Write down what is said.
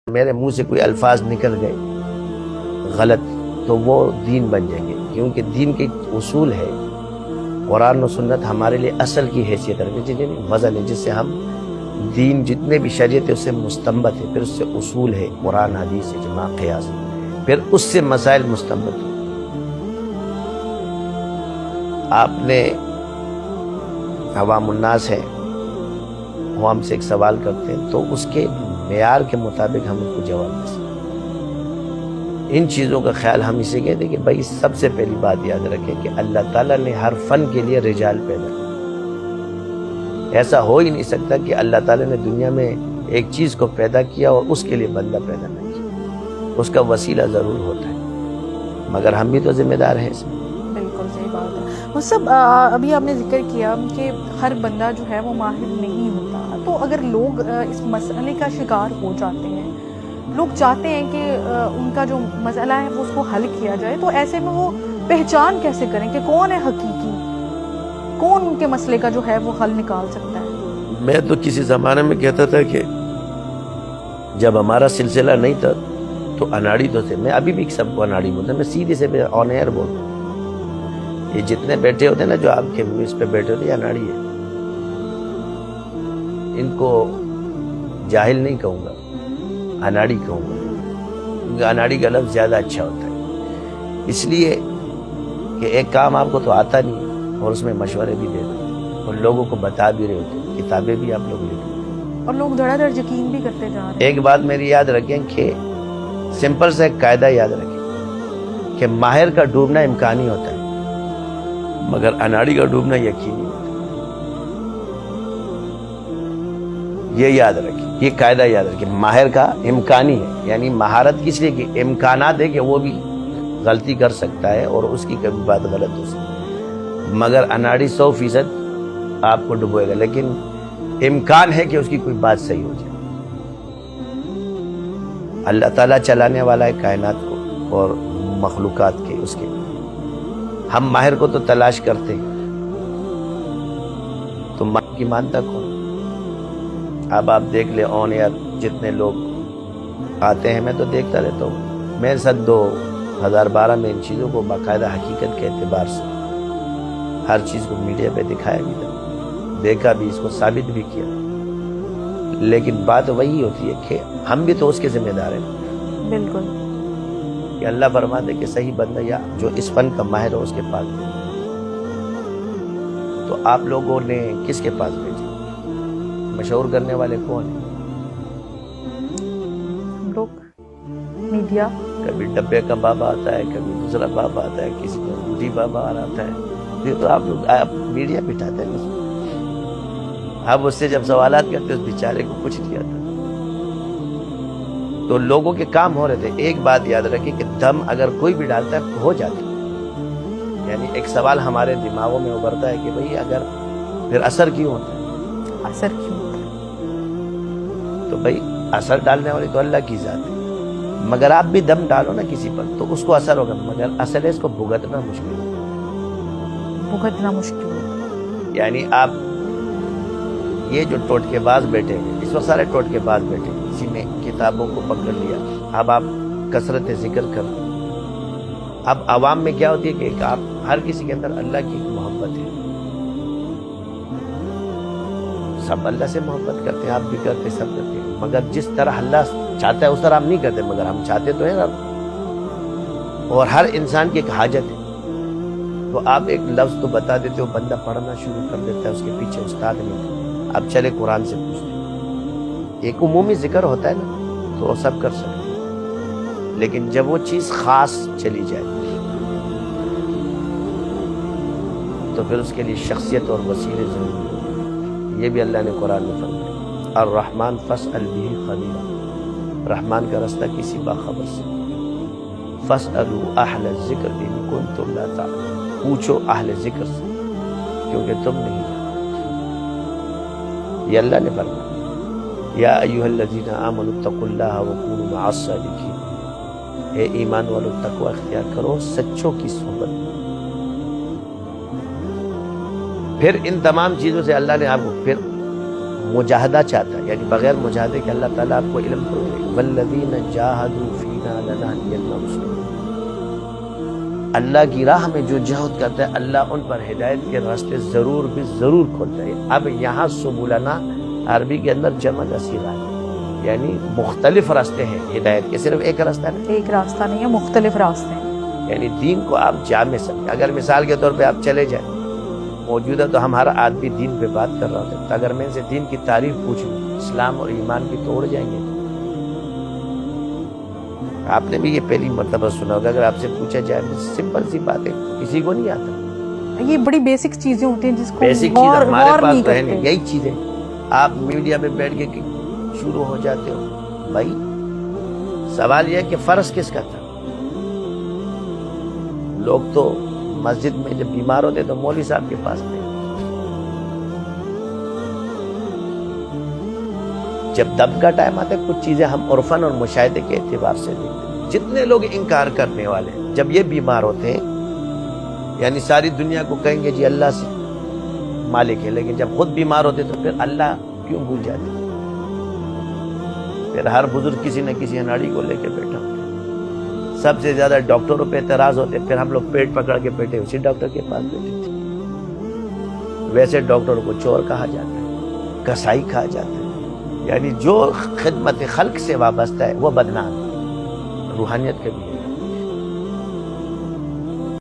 میرے منہ سے کوئی الفاظ نکل گئے غلط تو وہ دین بن جائیں گے، کیونکہ دین کے اصول ہے، قرآن و سنت ہمارے لیے اصل کی حیثیت رکھتے ہیں، وزن ہے جس سے ہم دین جتنے بھی شریعت ہے اس سے مستنبت ہے، پھر اس سے اصول ہے، قرآن حدیث اجماع قیاس، پھر اس سے مسائل مستنبت ہے۔ آپ نے عوام الناس ہے وہ ہم سے ایک سوال کرتے ہیں تو اس کے معیار کے مطابق ہم ان کو جواب دیں۔ ان چیزوں کا خیال ہم اسے کہتے ہیں کہ بھائی سب سے پہلی بات یاد رکھیں کہ اللہ تعالیٰ نے ہر فن کے لیے رجال پیدا کیا۔ ایسا ہو ہی نہیں سکتا کہ اللہ تعالیٰ نے دنیا میں ایک چیز کو پیدا کیا اور اس کے لیے بندہ پیدا نہ کیا، اس کا وسیلہ ضرور ہوتا ہے، مگر ہم بھی تو ذمہ دار ہیں اس میں۔ بالکل صحیح بات ہے۔ وہ سب ابھی آپ نے ذکر کیا کہ ہر بندہ جو ہے وہ ماہر نہیں ہوتا، تو اگر لوگ اس مسئلے کا شکار ہو جاتے ہیں، لوگ چاہتے ہیں کہ ان کا جو مسئلہ ہے وہ اس کو حل کیا جائے، تو ایسے میں وہ پہچان کیسے کریں کہ کون ہے حقیقی، کون ان کے مسئلے کا جو ہے وہ حل نکال سکتا ہے؟ میں تو کسی زمانے میں کہتا تھا کہ جب ہمارا سلسلہ نہیں تھا تو اناڑی تو تھے، میں ابھی بھی سب کو اناڑی بولتا ہوں، میں سیدھے سے آن ایئر بولتا ہوں۔ یہ جتنے بیٹھے ہوتے ہیں نا، جو آپ کے اس پہ بیٹھے ہوتے ہیں، یہ اناڑی ہے۔ ان کو جاہل نہیں کہوں گا، اناڑی کہوں گا، کیونکہ اناڑی کا لفظ زیادہ اچھا ہوتا ہے، اس لیے کہ ایک کام آپ کو تو آتا نہیں اور اس میں مشورے بھی دیتے ہیں اور لوگوں کو بتا بھی رہے ہوتے ہیں، کتابیں بھی آپ لوگ لکھتے اور لوگ دھڑا دھڑ یقین بھی کرتے جا رہے ہیں۔ ایک بات میری یاد رکھیں کہ سمپل سے ایک قاعدہ یاد رکھیں کہ ماہر کا ڈوبنا امکانی ہوتا ہے مگر اناڑی کا ڈوبنا یقینی ہوتا ہے۔ یہ یاد رکھیں، یہ قاعدہ یاد رکھیں، ماہر کا امکانی ہے، یعنی مہارت کس لیے کہ امکانات ہے کہ وہ بھی غلطی کر سکتا ہے اور اس کی کبھی بات غلط ہو سکتی ہے، مگر اناڑی 100% آپ کو ڈبوئے گا، لیکن امکان ہے کہ اس کی کوئی بات صحیح ہو جائے۔ اللہ تعالیٰ چلانے والا ہے کائنات کو اور مخلوقات کے، اس کے ہم ماہر کو تو تلاش کرتے ہیں، تو ماہر کی مانتا کون؟ اب آپ دیکھ لیں آن ایئر جتنے لوگ آتے ہیں، میں تو دیکھتا رہتا ہوں، میرے ساتھ 2012 میں ان چیزوں کو باقاعدہ حقیقت کے اعتبار سے ہر چیز کو میڈیا پہ دکھایا بھی تھا، دیکھا بھی، اس کو ثابت بھی کیا، لیکن بات وہی ہوتی ہے کہ ہم بھی تو اس کے ذمہ دار ہیں۔ بالکل کہ اللہ فرماتے کہ صحیح بندہ یا جو اس فن کا ماہر ہو اس کے پاس دے۔ تو آپ لوگوں نے کس کے پاس بھیجے؟ مشہور کرنے والے کون ہیں؟ ہم لوگ میڈیا، کبھی ڈبے کا بابا آتا ہے، کبھی دوسرا بابا آتا ہے، کسی کو بوڑھی بابا آتا ہے، یہ تو آپ لوگ میڈیا بٹھاتے ہیں۔ اب اس سے جب سوالات کرتے اس بیچارے کو کچھ نہیں آتا، تو لوگوں کے کام ہو رہے تھے۔ ایک بات یاد رکھیں کہ دم اگر کوئی بھی ڈالتا ہے ہو جاتا ہے، یعنی ایک سوال ہمارے دماغوں میں ابھرتا ہے کہ بھئی اگر پھر اثر کیوں ہوتا ہے؟ اثر کیوں ہوتا ہے؟ تو بھئی اثر ڈالنے والی تو اللہ کی ذات ہے، مگر آپ بھی دم ڈالو نا کسی پر تو اس کو اثر ہوگا، مگر اصل ہے اس کو بھگتنا مشکل ہوگا، بھگتنا مشکل ہوتا ہے۔ یعنی آپ یہ جو ٹوٹکے باز بیٹھے ہیں، اس وقت سارے ٹوٹکے باز بیٹھے ہیں، کسی نے کتابوں کو پکڑ لیا، اب آپ کثرت ذکر کر، اب عوام میں کیا ہوتی ہے کہ آپ ہر کسی کے اندر اللہ کی ایک محبت ہے، سب اللہ سے محبت کرتے ہیں، آپ بھی کرتے، سب کرتے ہیں، مگر جس طرح اللہ چاہتا ہے اس طرح ہم نہیں کرتے، مگر ہم چاہتے تو ہیں رب، اور ہر انسان کی ایک حاجت ہے، تو آپ ایک لفظ تو بتا دیتے ہو، بندہ پڑھنا شروع کر دیتا ہے، اس کے پیچھے استاد نہیں، اب چلے قرآن سے پوچھتے ہیں، ایک عمومی ذکر ہوتا ہے نا تو وہ سب کر سکتے ہیں، لیکن جب وہ چیز خاص چلی جائے تو پھر اس کے لیے شخصیت اور وسیلے ضروری ہوتے ہیں۔ یہ بھی اللہ نے قرآن میں فرمایا، الرحمن فاسأل به خبیرا، رحمان کا رستہ کسی باخبر سے، فاسألوا اہل الذکر ان کنتم لا تعلمون، پوچھو اہل ذکر سے کیونکہ تم نہیں جانتے۔ یہ اللہ نے فرمایا، یا ایھا الذین آمنوا اتقوا اللہ وکونوا مع الصادقین، اے ایمان والو تقوی اختیار کرو سچوں کی صحبت۔ پھر ان تمام چیزوں سے اللہ نے آپ کو پھر مجاہدہ چاہتا ہے، یعنی بغیر مجاہدے کے اللہ تعالیٰ آپ کو علم دے گا۔ والذین جاہدوا فینا لنہدینہم سبلنا، اللہ کی راہ میں جو جہد کرتا ہے اللہ ان پر ہدایت کے راستے ضرور بھی ضرور کھولتا ہے۔ اب یہاں سبلنا عربی کے اندر جمع کا صیغہ ہے، یعنی مختلف راستے ہیں ہدایت کے، صرف ایک راستہ نہیں، ایک راستہ نہیں ہے، مختلف راستے ہیں۔ یعنی دین کو آپ جامع سمجھیں۔ اگر مثال کے طور پہ آپ چلے جائیں، موجودہ تو ہمارا آدمی دین پہ بات کر رہا ہوتا ہے، اگر میں ان سے دین کی تعریف پوچھوں اسلام اور ایمان کی تو اڑ جائیں گے۔ آپ نے بھی یہ پہلی مرتبہ سنا ہوگا، اگر آپ سے پوچھا جائے سمپل سی بات ہے، کسی کو نہیں آتا، یہ بڑی بیسک چیزیں ہوتی ہیں جس کو بیسک چیز غور ہمارے غور پاس نہیں تو ہے کرتے۔ نہیں، یہی چیزیں آپ میڈیا میں بیٹھ کے شروع ہو جاتے ہو۔ بھائی سوال یہ ہے کہ فرض کس کا تھا؟ لوگ تو مسجد میں جب بیمار ہوتے تو مولوی صاحب کے پاس گئے، جب دم کا ٹائم آتا ہے کچھ چیزیں ہم عرفاً اور مشاہدے کے اعتبار سے دیکھتے ہیں۔ جتنے لوگ انکار کرنے والے ہیں جب یہ بیمار ہوتے ہیں، یعنی ساری دنیا کو کہیں گے جی اللہ سے مالک ہے، لیکن جب خود بیمار ہوتے تو پھر اللہ کیوں بھول جاتے؟ پھر ہر بزرگ کسی نہ کسی اناڑی کو لے کے بیٹھا ہوتا ہے۔ سب سے زیادہ ڈاکٹروں پہ اعتراض ہوتے، پھر ہم لوگ پیٹ پکڑ کے بیٹھے اسی ڈاکٹر کے پاس بیٹھے تھے۔ ویسے ڈاکٹر کو چور کہا جاتا ہے، کسائی کہا جاتا ہے، یعنی جو خدمت خلق سے وابستہ ہے وہ بدنام ہے۔ روحانیت کا بھی ہے۔